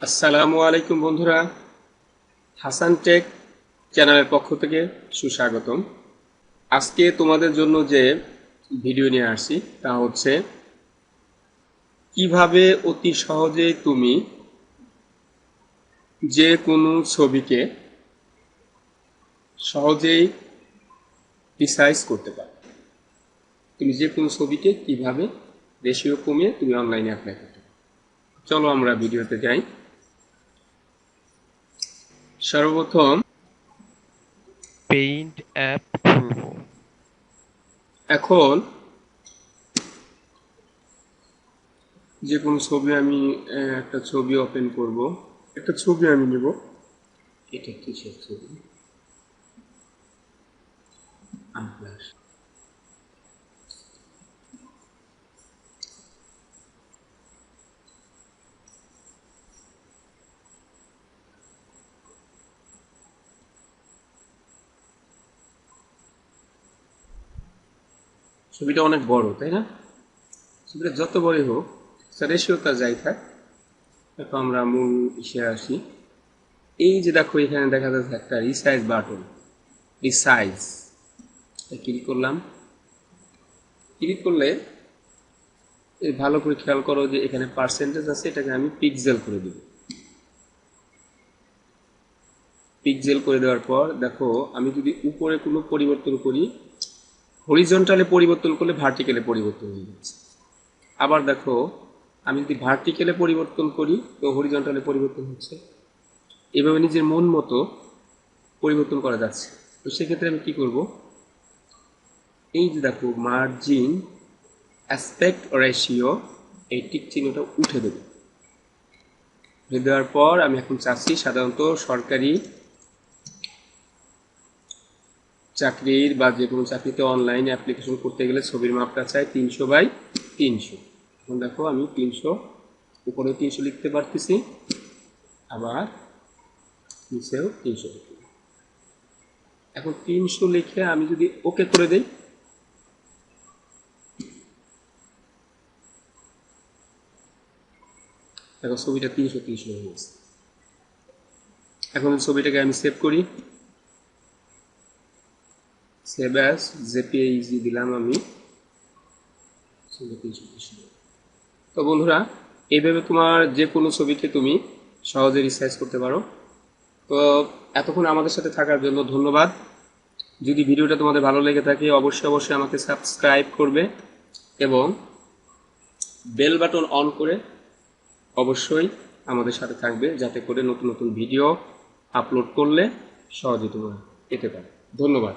আসসালামু আলাইকুম বন্ধুরা, হাসান টেক চ্যানেলের পক্ষ থেকে সুস্বাগতম। আজকে তোমাদের জন্য যে ভিডিও নিয়ে আসছি তা হচ্ছে কিভাবে অতি সহজেই তুমি যে কোনো ছবিকে সহজেই রিসাইজ করতে পারো। তুমি যে কোনো ছবিকে কিভাবে রেশিও কমিয়ে তুমি অনলাইনে অ্যাপ্লাই করতে পারো। চলো আমরা ভিডিওতে যাই। সর্বপ্রথম পেইন্ট অ্যাপ খুলবো। এখন যে কোনো ছবি আমি একটা ছবি ওপেন করব। একটা ছবি আমি নেব। এটা কিসের ছবি? আনপ্লাস। ছবিটা অনেক বড়, তাই না? ছবিটা যত বড়ই হোক, রেশিও তার যাই থাক। দেখো আমরা মূল ইসে আসি। এই যে দেখো এখানে দেখা যাচ্ছে একটা রিসাইজ বাটন। রিসাইজ ক্লিক করলাম। ক্লিক করলে ভালো করে খেয়াল করো যে এখানে পার্সেন্টেজ আছে, এটাকে আমি পিক্সেল করে দেব। পিক্সেল করে দেওয়ার পর দেখো আমি যদি উপরে কোনো পরিবর্তন করি, হরিজন্টালে পরিবর্তন করলে ভার্টিক্যালে পরিবর্তন হয়ে যাচ্ছে। আবার দেখো আমি যদি ভার্টিক্যালে পরিবর্তন করি তো হরিজন্টালে পরিবর্তন হচ্ছে। এভাবে নিজের মন মতো পরিবর্তন করা যাচ্ছে। তো সেক্ষেত্রে আমি কি করব, এই যে দেখো মার্জিন অ্যাসপেক্ট রেশিও, এই টিক চিহ্নটা উঠে দেব। উঠে দেওয়ার পর আমি এখন চাচ্ছি সাধারণত সরকারি চাকরির বা যে কোনো চাকরিতে অনলাইন অ্যাপ্লিকেশন করতে গেলে ছবির মাপটা চাই 300x300। এখন দেখো আমি 300, উপরে 300 লিখতে পারতেছি, আবার নিচেও 300 লিখতে। এখন 300 লিখে আমি যদি ওকে করে দেই, দেখো ছবিটা 300 হয়ে গেছে। এখন ছবিটাকে আমি সেভ করি। সেভ অ্যাজ জেপিইজি দিলাম আমি। তো বন্ধুরা, এইভাবে তোমার যে কোনো ছবিকে তুমি সহজে রিসাইজ করতে পারো। তো এতক্ষণ আমাদের সাথে থাকার জন্য ধন্যবাদ। যদি ভিডিওটা তোমাদের ভালো লেগে থাকে অবশ্যই আমাকে সাবস্ক্রাইব করবে এবং বেল বাটন অন করে অবশ্যই আমাদের সাথে থাকবে, যাতে করে নতুন নতুন ভিডিও আপলোড করলে সহজে তোমরা পেতে পারো। ধন্যবাদ।